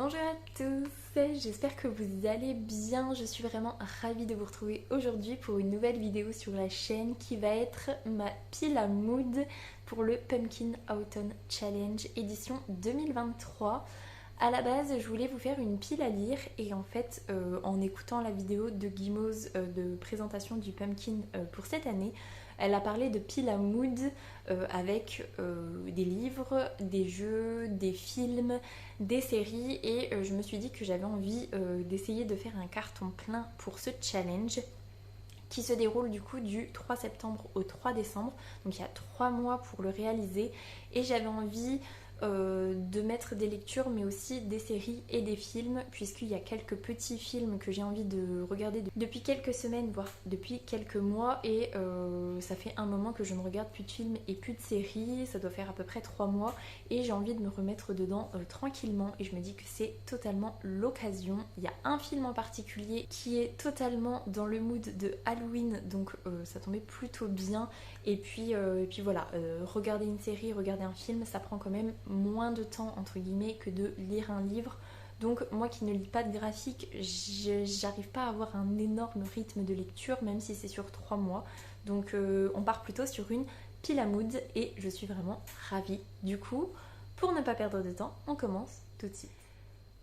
Bonjour à tous, j'espère que vous allez bien, je suis vraiment ravie de vous retrouver aujourd'hui pour une nouvelle vidéo sur la chaîne qui va être ma pile à mood pour le Pumpkin Autumn Challenge édition 2023. À la base, je voulais vous faire une pile à lire et en fait, en écoutant la vidéo de Guimauve de présentation du Pumpkin pour cette année, elle a parlé de pile à mood avec des livres, des jeux, des films, des séries et je me suis dit que j'avais envie d'essayer de faire un carton plein pour ce challenge qui se déroule du coup du 3 septembre au 3 décembre. Donc il y a 3 mois pour le réaliser et j'avais envie de mettre des lectures mais aussi des séries et des films puisqu'il y a quelques petits films que j'ai envie de regarder depuis quelques semaines voire depuis quelques mois et ça fait un moment que je ne regarde plus de films et plus de séries, ça doit faire à peu près 3 mois et j'ai envie de me remettre dedans tranquillement et je me dis que c'est totalement l'occasion. Il y a un film en particulier qui est totalement dans le mood de Halloween donc ça tombait plutôt bien et puis voilà, regarder une série, regarder un film ça prend quand même moins de temps entre guillemets que de lire un livre. Donc moi qui ne lis pas de graphique, j'arrive pas à avoir un énorme rythme de lecture même si c'est sur 3 mois. Donc on part plutôt sur une pile à mood et je suis vraiment ravie. Du coup, pour ne pas perdre de temps, on commence tout de suite.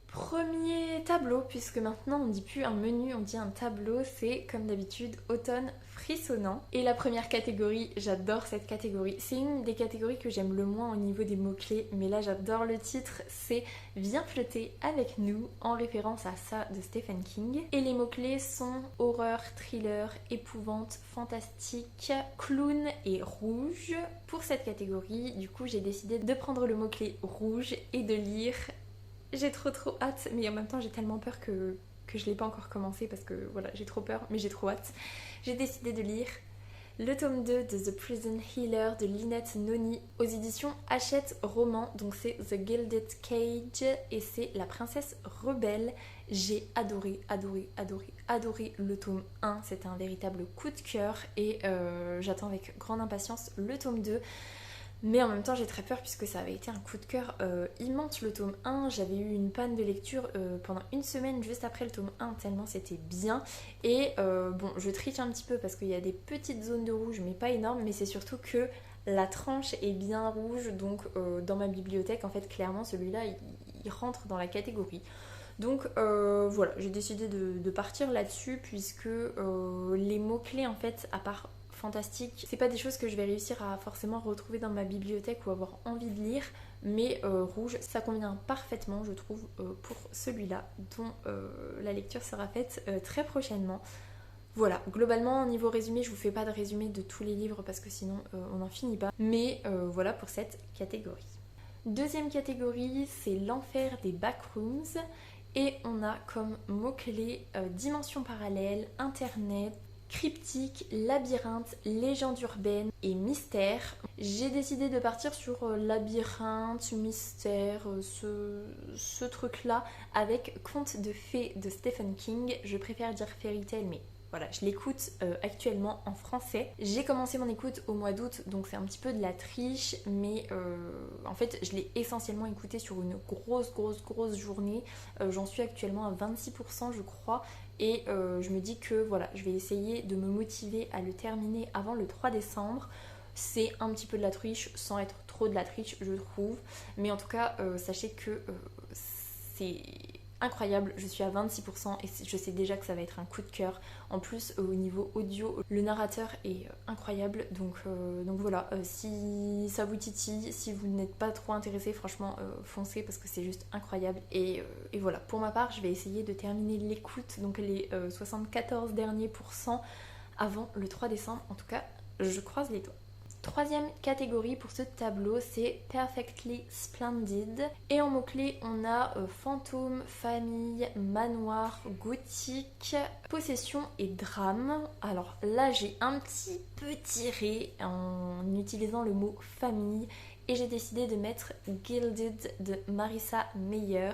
Premier tableau, puisque maintenant on dit plus un menu, on dit un tableau, c'est comme d'habitude automne frissonnant. Et la première catégorie, j'adore cette catégorie. C'est une des catégories que j'aime le moins au niveau des mots-clés, mais là j'adore le titre, c'est Viens flotter avec nous, en référence à ça de Stephen King. Et les mots-clés sont horreur, thriller, épouvante, fantastique, clown et rouge. Pour cette catégorie, du coup j'ai décidé de prendre le mot-clé rouge et de lire. J'ai trop hâte, mais en même temps j'ai tellement peur que je l'ai pas encore commencé parce que voilà, j'ai trop peur, mais j'ai trop hâte. J'ai décidé de lire le tome 2 de The Prison Healer de Lynette Noni aux éditions Hachette Roman, donc c'est The Gilded Cage et c'est La Princesse Rebelle. J'ai adoré le tome 1, c'était un véritable coup de cœur et j'attends avec grande impatience le tome 2. Mais en même temps j'ai très peur puisque ça avait été un coup de cœur immense le tome 1. J'avais eu une panne de lecture pendant une semaine juste après le tome 1 tellement c'était bien. Et bon je triche un petit peu parce qu'il y a des petites zones de rouge mais pas énormes. Mais c'est surtout que la tranche est bien rouge donc dans ma bibliothèque en fait clairement celui-là il rentre dans la catégorie. Donc voilà, j'ai décidé de partir là-dessus puisque les mots-clés en fait à part fantastique, c'est pas des choses que je vais réussir à forcément retrouver dans ma bibliothèque ou avoir envie de lire, mais rouge ça convient parfaitement je trouve pour celui-là dont la lecture sera faite très prochainement. Voilà, globalement niveau résumé je vous fais pas de résumé de tous les livres parce que sinon on n'en finit pas, mais voilà pour cette catégorie. Deuxième catégorie c'est l'enfer des backrooms et on a comme mots-clés dimension parallèle, internet, cryptique, labyrinthe, légende urbaine et mystère. J'ai décidé de partir sur labyrinthe, mystère, ce truc-là avec Contes de fées de Stephen King. Je préfère dire fairy tale, mais voilà, je l'écoute actuellement en français. J'ai commencé mon écoute au mois d'août, donc c'est un petit peu de la triche, mais en fait je l'ai essentiellement écouté sur une grosse journée. J'en suis actuellement à 26% je crois. Et je me dis que voilà, je vais essayer de me motiver à le terminer avant le 3 décembre. C'est un petit peu de la triche sans être trop de la triche je trouve. Mais en tout cas, sachez que c'est incroyable, je suis à 26% et je sais déjà que ça va être un coup de cœur. En plus au niveau audio, le narrateur est incroyable donc voilà, si ça vous titille, si vous n'êtes pas trop intéressé, franchement foncez parce que c'est juste incroyable et voilà, pour ma part je vais essayer de terminer l'écoute, donc les 74 derniers pourcents avant le 3 décembre, en tout cas je croise les doigts. Troisième catégorie pour ce tableau, c'est Perfectly Splendid. Et en mots-clés, on a fantôme, famille, manoir, gothique, possession et drame. Alors là, j'ai un petit peu tiré en utilisant le mot famille et j'ai décidé de mettre Gilded de Marissa Meyer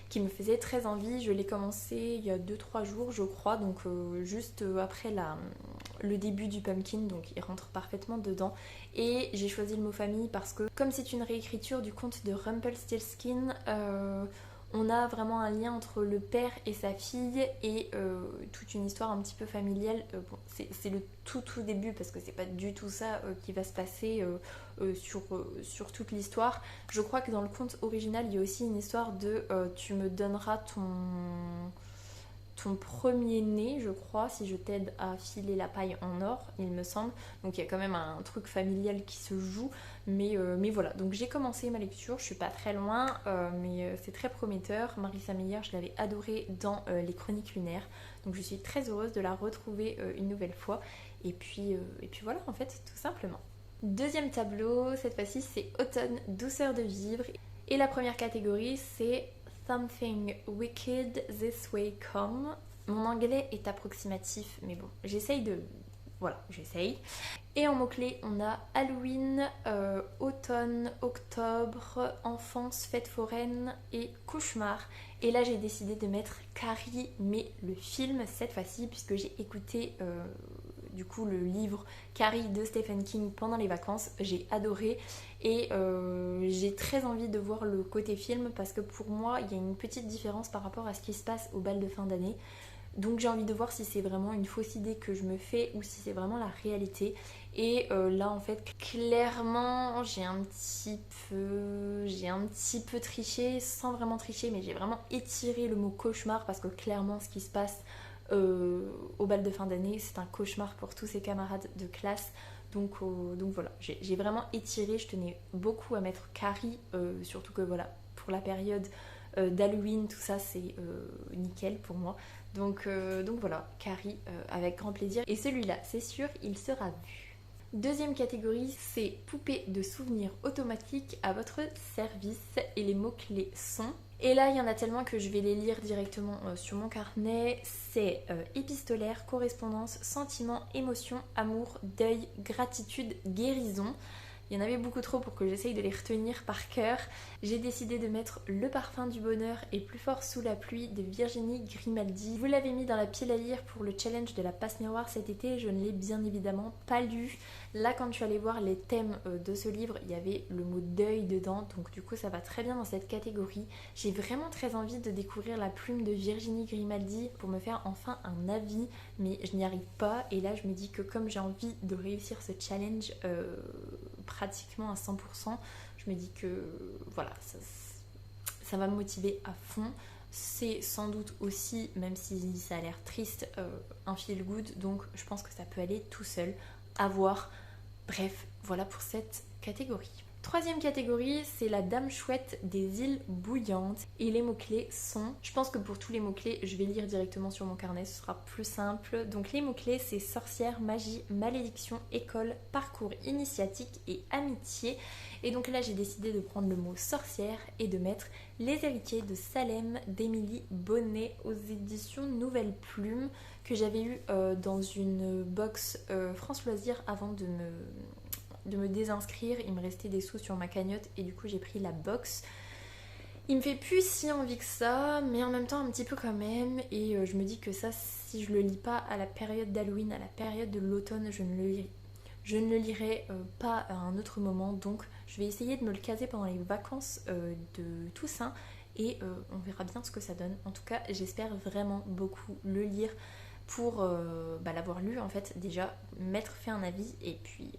qui me faisait très envie. Je l'ai commencé il y a 2-3 jours je crois, donc juste après le début du Pumpkin, donc il rentre parfaitement dedans. Et j'ai choisi le mot famille parce que comme c'est une réécriture du conte de Rumpelstiltskin, On a vraiment un lien entre le père et sa fille et toute une histoire un petit peu familiale. Bon, c'est le tout début parce que c'est pas du tout ça qui va se passer sur toute l'histoire. Je crois que dans le conte original, il y a aussi une histoire de tu me donneras ton premier-né, je crois, si je t'aide à filer la paille en or, il me semble. Donc il y a quand même un truc familial qui se joue. Mais voilà, donc j'ai commencé ma lecture, je suis pas très loin, mais c'est très prometteur. Marissa Meyer, je l'avais adorée dans Les Chroniques lunaires. Donc je suis très heureuse de la retrouver une nouvelle fois. Et puis voilà, en fait, tout simplement. Deuxième tableau, cette fois-ci c'est Automne, douceur de vivre. Et la première catégorie, c'est Something Wicked This Way Come. Mon anglais est approximatif, mais bon, j'essaye de... Voilà, j'essaye. Et en mots-clés, on a Halloween, automne, octobre, enfance, fête foraine et cauchemar. Et là, j'ai décidé de mettre Carrie, mais le film cette fois-ci, puisque j'ai écouté du coup le livre Carrie de Stephen King pendant les vacances. J'ai adoré et j'ai très envie de voir le côté film parce que pour moi, il y a une petite différence par rapport à ce qui se passe au bal de fin d'année. Donc j'ai envie de voir si c'est vraiment une fausse idée que je me fais ou si c'est vraiment la réalité. Et là en fait clairement j'ai un petit peu triché, sans vraiment tricher, mais j'ai vraiment étiré le mot cauchemar parce que clairement ce qui se passe au bal de fin d'année c'est un cauchemar pour tous ses camarades de classe. Donc voilà, j'ai vraiment étiré, je tenais beaucoup à mettre Carrie, surtout que voilà, pour la période d'Halloween, tout ça c'est nickel pour moi. Donc voilà, Carrie avec grand plaisir. Et celui-là, c'est sûr, il sera vu. Deuxième catégorie, c'est poupée de souvenirs automatiques à votre service. Et les mots-clés sont... Et là, il y en a tellement que je vais les lire directement sur mon carnet. C'est épistolaire, correspondance, sentiment, émotion, amour, deuil, gratitude, guérison. Il y en avait beaucoup trop pour que j'essaye de les retenir par cœur. J'ai décidé de mettre Le parfum du bonheur et Plus fort sous la pluie de Virginie Grimaldi. Vous l'avez mis dans la pile à lire pour le challenge de la passe miroir cet été. Je ne l'ai bien évidemment pas lu. Là, quand je suis allée voir les thèmes de ce livre, il y avait le mot deuil dedans. Donc du coup, ça va très bien dans cette catégorie. J'ai vraiment très envie de découvrir la plume de Virginie Grimaldi pour me faire enfin un avis. Mais je n'y arrive pas. Et là, je me dis que comme j'ai envie de réussir ce challenge... pratiquement à 100%, je me dis que voilà, ça va me motiver à fond. C'est sans doute aussi, même si ça a l'air triste, un feel good, donc je pense que ça peut aller tout seul, à voir. Bref, voilà pour cette catégorie. Troisième catégorie, c'est la dame chouette des îles bouillantes. Et les mots-clés sont... Je pense que pour tous les mots-clés, je vais lire directement sur mon carnet, ce sera plus simple. Donc les mots-clés, c'est sorcière, magie, malédiction, école, parcours initiatique et amitié. Et donc là, j'ai décidé de prendre le mot sorcière et de mettre Les héritiers de Salem d'Émilie Bonnet aux éditions Nouvelle Plume, que j'avais eu dans une box France Loisirs avant de me désinscrire. Il me restait des sous sur ma cagnotte et du coup j'ai pris la box. Il me fait plus si envie que ça, mais en même temps un petit peu quand même. Et je me dis que ça, si je le lis pas à la période d'Halloween, à la période de l'automne, je ne le lirai pas à un autre moment. Donc je vais essayer de me le caser pendant les vacances de Toussaint et on verra bien ce que ça donne. En tout cas, j'espère vraiment beaucoup le lire pour l'avoir lu en fait déjà, m'être fait un avis et puis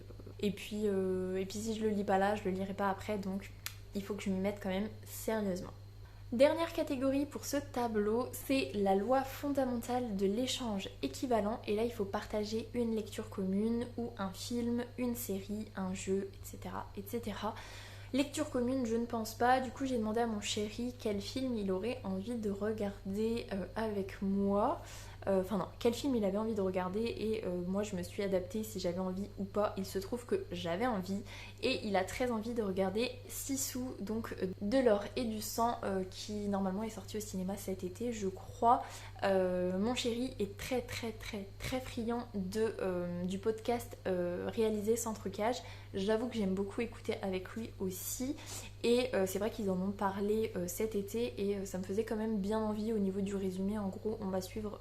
si je le lis pas là, je le lirai pas après, donc il faut que je m'y mette quand même sérieusement. Dernière catégorie pour ce tableau, c'est la loi fondamentale de l'échange équivalent. Et là, il faut partager une lecture commune ou un film, une série, un jeu, etc. etc. Lecture commune, je ne pense pas. Du coup, j'ai demandé à mon chéri quel film il aurait envie de regarder avec moi. Enfin non, quel film il avait envie de regarder et moi je me suis adaptée si j'avais envie ou pas. Il se trouve que j'avais envie et il a très envie de regarder Sissou, donc de l'or et du sang qui normalement est sorti au cinéma cet été je crois. Mon chéri est très très très très friand du podcast réalisé sans trucage. J'avoue que j'aime beaucoup écouter avec lui aussi et c'est vrai qu'ils en ont parlé cet été et ça me faisait quand même bien envie au niveau du résumé. En gros, on va suivre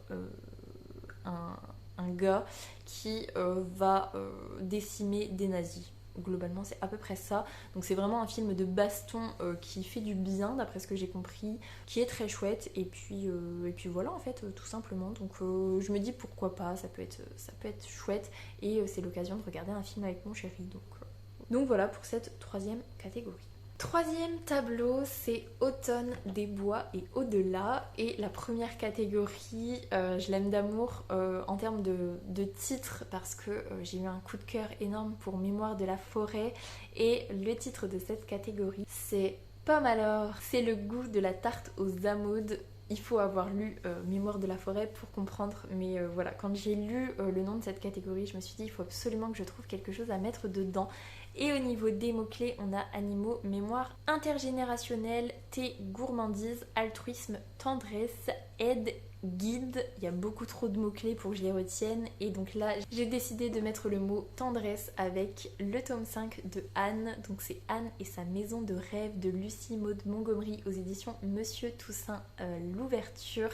un gars qui va décimer des nazis. globalement c'est à peu près ça. Donc c'est vraiment un film de baston qui fait du bien d'après ce que j'ai compris, qui est très chouette et puis voilà en fait tout simplement. Donc je me dis pourquoi pas, ça peut être chouette et c'est l'occasion de regarder un film avec mon chéri. Donc voilà pour cette troisième catégorie. Troisième tableau, c'est Automne des bois et au-delà. Et la première catégorie, je l'aime d'amour en termes de titre parce que j'ai eu un coup de cœur énorme pour Mémoire de la forêt. Et le titre de cette catégorie, c'est Pomme alors. C'est le goût de la tarte aux amandes. Il faut avoir lu Mémoire de la forêt pour comprendre, mais voilà, quand j'ai lu le nom de cette catégorie, je me suis dit il faut absolument que je trouve quelque chose à mettre dedans. Et au niveau des mots-clés, on a animaux, mémoire intergénérationnelle, thé, gourmandise, altruisme, tendresse, aide, guide. Il y a beaucoup trop de mots-clés pour que je les retienne. Et donc là, j'ai décidé de mettre le mot tendresse avec le tome 5 de Anne. Donc c'est Anne et sa maison de rêve de Lucie Maud Montgomery aux éditions Monsieur Toussaint l'ouverture.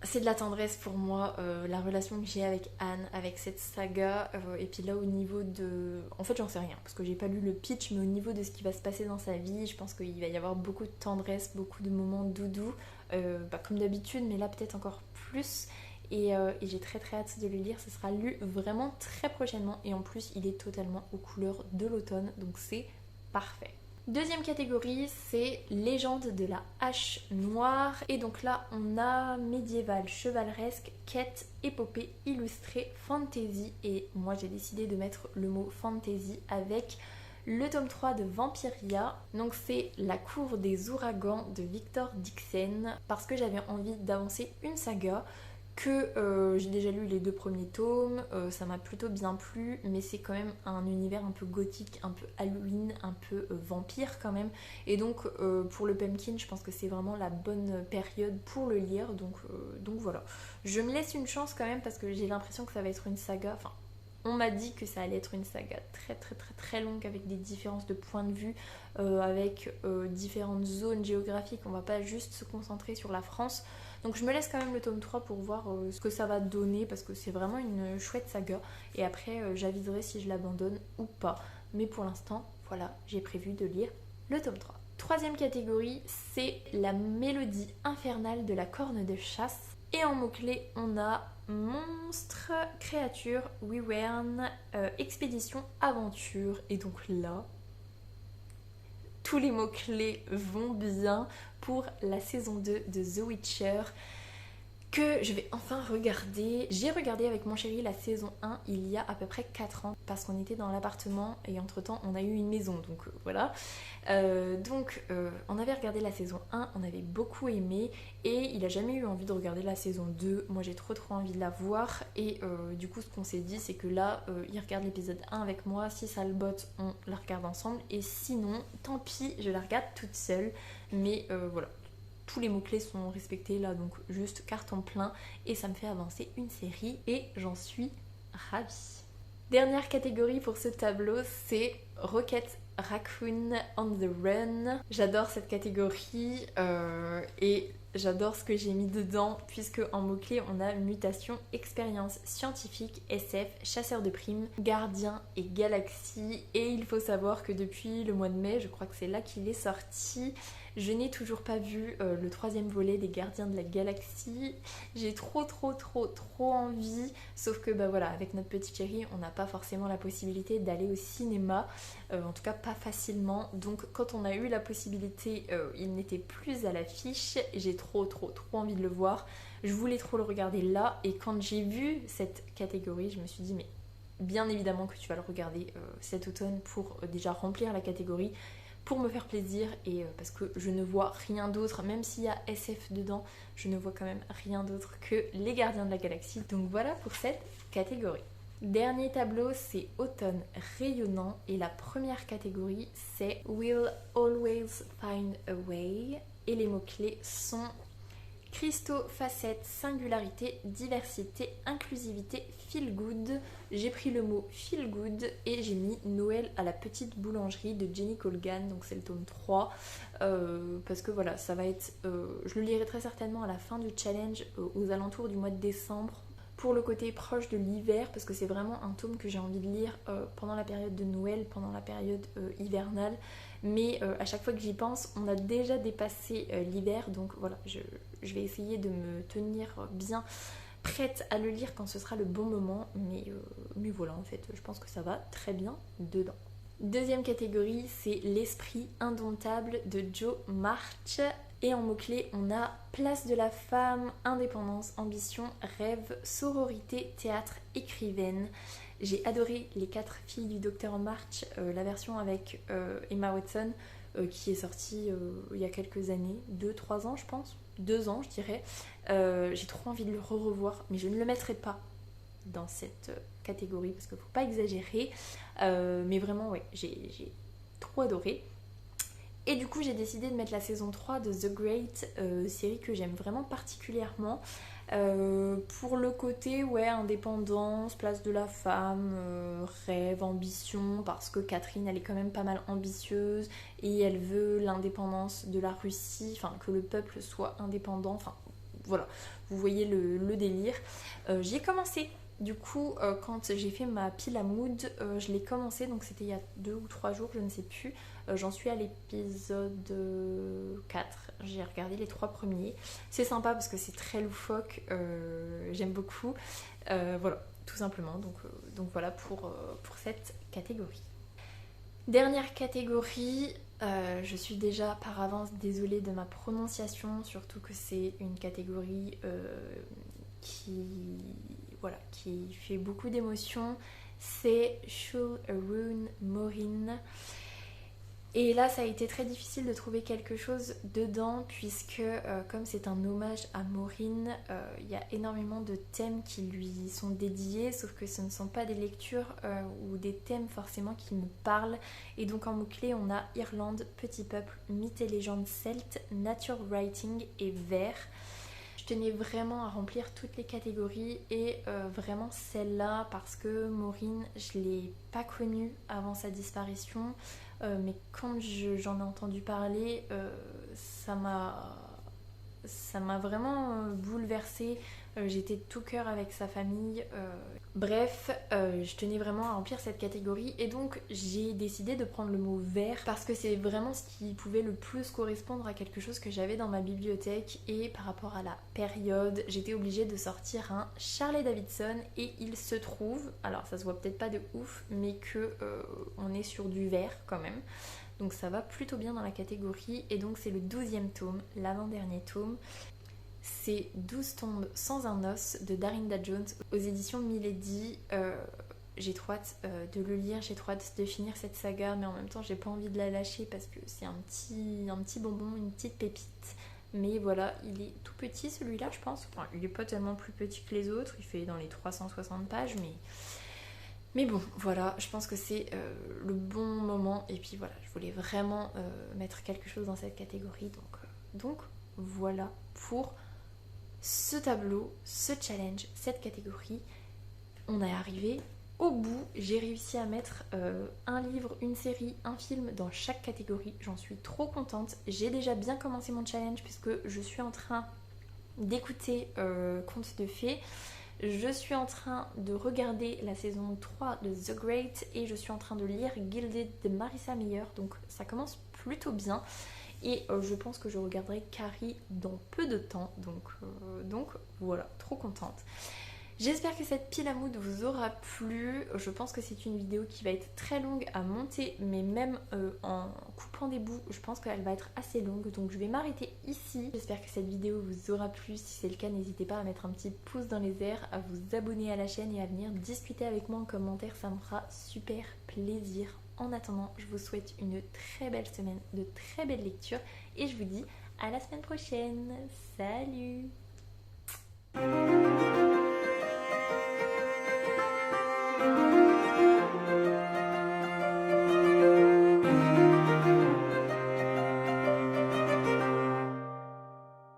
C'est de la tendresse pour moi, la relation que j'ai avec Anne, avec cette saga, et puis là au niveau de... En fait j'en sais rien, parce que j'ai pas lu le pitch, mais au niveau de ce qui va se passer dans sa vie, je pense qu'il va y avoir beaucoup de tendresse, beaucoup de moments doudou, comme d'habitude, mais là peut-être encore plus, et j'ai très très hâte de le lire, ce sera lu vraiment très prochainement, et en plus il est totalement aux couleurs de l'automne, donc c'est parfait. Deuxième catégorie, c'est Légende de la hache noire. Et donc là, on a médiéval, chevaleresque, quête, épopée, illustrée, fantasy. Et moi, j'ai décidé de mettre le mot fantasy avec le tome 3 de Vampiria. Donc c'est La cour des ouragans de Victor Dixon. Parce que j'avais envie d'avancer une saga que j'ai déjà lu les 2 premiers tomes, ça m'a plutôt bien plu, mais c'est quand même un univers un peu gothique, un peu Halloween, un peu vampire quand même, et donc pour le Pumpkin, je pense que c'est vraiment la bonne période pour le lire, donc voilà. Je me laisse une chance quand même parce que j'ai l'impression que ça va être une saga, enfin on m'a dit que ça allait être une saga très très très très longue avec des différences de points de vue, avec différentes zones géographiques, on va pas juste se concentrer sur la France. Donc je me laisse quand même le tome 3 pour voir ce que ça va donner parce que c'est vraiment une chouette saga. Et après j'aviserai si je l'abandonne ou pas. Mais pour l'instant, voilà, j'ai prévu de lire le tome 3. Troisième catégorie, c'est La mélodie infernale de la corne de chasse. Et en mots-clés, on a monstre, créature, wyvern, expédition, aventure. Et donc là, tous les mots-clés vont bien pour la saison 2 de The Witcher que je vais enfin regarder. J'ai regardé avec mon chéri la saison 1 il y a à peu près 4 ans parce qu'on était dans l'appartement et entre temps on a eu une maison, donc voilà. On avait regardé la saison 1, on avait beaucoup aimé et il a jamais eu envie de regarder la saison 2. Moi j'ai trop envie de la voir et du coup ce qu'on s'est dit c'est que là il regarde l'épisode 1 avec moi, si ça le botte on la regarde ensemble et sinon tant pis je la regarde toute seule, mais voilà. Tous les mots-clés sont respectés là, donc juste carton plein et ça me fait avancer une série et j'en suis ravie. Dernière catégorie pour ce tableau, c'est Rocket Raccoon on the Run. J'adore cette catégorie et j'adore ce que j'ai mis dedans puisque en mots-clés on a mutation, expérience scientifique, SF, chasseur de primes, gardien et galaxie. Et il faut savoir que depuis le mois de mai, je crois que c'est là qu'il est sorti, je n'ai toujours pas vu le 3e volet des Gardiens de la Galaxie. J'ai trop envie, sauf que bah voilà, avec notre petite chérie, on n'a pas forcément la possibilité d'aller au cinéma, en tout cas pas facilement. Donc quand on a eu la possibilité, il n'était plus à l'affiche. J'ai trop envie de le voir. Je voulais trop le regarder là, et quand j'ai vu cette catégorie, je me suis dit mais bien évidemment que tu vas le regarder cet automne pour déjà remplir la catégorie, pour me faire plaisir et parce que je ne vois rien d'autre, même s'il y a SF dedans, je ne vois quand même rien d'autre que les Gardiens de la Galaxie. Donc voilà pour cette catégorie. Dernier tableau, c'est Automne rayonnant et la première catégorie c'est Will Always Find a Way et les mots-clés sont cristaux, facettes, singularité, diversité, inclusivité, feel good. J'ai pris le mot feel good et j'ai mis Noël à la petite boulangerie de Jenny Colgan, donc c'est le tome 3, parce que voilà, ça va être, je le lirai très certainement à la fin du challenge aux alentours du mois de décembre pour le côté proche de l'hiver, parce que c'est vraiment un tome que j'ai envie de lire pendant la période de Noël, pendant la période hivernale. Mais à chaque fois que j'y pense, on a déjà dépassé l'hiver, donc voilà, je vais essayer de me tenir bien prête à le lire quand ce sera le bon moment, mais voilà, en fait, je pense que ça va très bien dedans. Deuxième catégorie, c'est l'esprit indomptable de Jo March. Et en mots-clés, on a place de la femme, indépendance, ambition, rêve, sororité, théâtre, écrivaine. J'ai adoré Les 4 filles du docteur March, la version avec Emma Watson, qui est sortie il y a quelques années, 2-3 ans je pense, 2 ans je dirais. J'ai trop envie de le revoir, mais je ne le mettrai pas dans cette catégorie parce qu'il ne faut pas exagérer. Mais vraiment, ouais, j'ai trop adoré. Et du coup, j'ai décidé de mettre la saison 3 de The Great, série que j'aime vraiment particulièrement. Pour le côté, ouais, indépendance, place de la femme, rêve, ambition, parce que Catherine, elle est quand même pas mal ambitieuse et elle veut l'indépendance de la Russie, enfin que le peuple soit indépendant, enfin voilà, vous voyez le délire. J'y ai commencé. Du coup, quand j'ai fait ma pile à mood, je l'ai commencé, donc c'était il y a 2 ou 3 jours, je ne sais plus. J'en suis à l'épisode 4, j'ai regardé les 3 premiers. C'est sympa parce que c'est très loufoque, j'aime beaucoup. Voilà, tout simplement, donc voilà pour cette catégorie. Dernière catégorie, je suis déjà par avance désolée de ma prononciation, surtout que c'est une catégorie qui fait beaucoup d'émotions. C'est Shul Arun Morin. Et là, ça a été très difficile de trouver quelque chose dedans, puisque comme c'est un hommage à Maureen, il y a énormément de thèmes qui lui sont dédiés, sauf que ce ne sont pas des lectures ou des thèmes forcément qui me parlent. Et donc en mots-clés, on a Irlande, Petit Peuple, Mythes et légendes celtes, Nature Writing et Vers. Je tenais vraiment à remplir toutes les catégories et vraiment celle-là parce que Maureen, je ne l'ai pas connue avant sa disparition, mais quand j'en ai entendu parler, ça m'a vraiment bouleversée. J'étais de tout cœur avec sa famille. Bref, je tenais vraiment à remplir cette catégorie et donc j'ai décidé de prendre le mot vert parce que c'est vraiment ce qui pouvait le plus correspondre à quelque chose que j'avais dans ma bibliothèque et par rapport à la période, j'étais obligée de sortir un Harley Davidson et il se trouve, alors ça se voit peut-être pas de ouf, mais que on est sur du vert quand même. Donc ça va plutôt bien dans la catégorie et donc c'est le 12e tome, l'avant-dernier tome. C'est 12 tombes sans un os de Darinda Jones aux éditions Milady. J'ai trop hâte de le lire, j'ai trop hâte de finir cette saga, mais en même temps j'ai pas envie de la lâcher parce que c'est un petit bonbon, une petite pépite. Mais voilà, il est tout petit celui-là je pense. Enfin, il est pas tellement plus petit que les autres, il fait dans les 360 pages, mais bon, voilà, je pense que c'est le bon moment. Et puis voilà, je voulais vraiment mettre quelque chose dans cette catégorie. Donc voilà pour ce tableau, ce challenge, cette catégorie. On est arrivé au bout. J'ai réussi à mettre un livre, une série, un film dans chaque catégorie. J'en suis trop contente. J'ai déjà bien commencé mon challenge puisque je suis en train d'écouter Contes de Fées. Je suis en train de regarder la saison 3 de The Great et je suis en train de lire Gilded de Marissa Meyer. Donc ça commence plutôt bien. Et je pense que je regarderai Carrie dans peu de temps. Donc voilà, trop contente. J'espère que cette pile à mood vous aura plu. Je pense que c'est une vidéo qui va être très longue à monter, mais même en coupant des bouts, je pense qu'elle va être assez longue. Donc je vais m'arrêter ici. J'espère que cette vidéo vous aura plu. Si c'est le cas, n'hésitez pas à mettre un petit pouce dans les airs, à vous abonner à la chaîne et à venir discuter avec moi en commentaire. Ça me fera super plaisir. En attendant, je vous souhaite une très belle semaine, de très belles lectures et je vous dis à la semaine prochaine. Salut!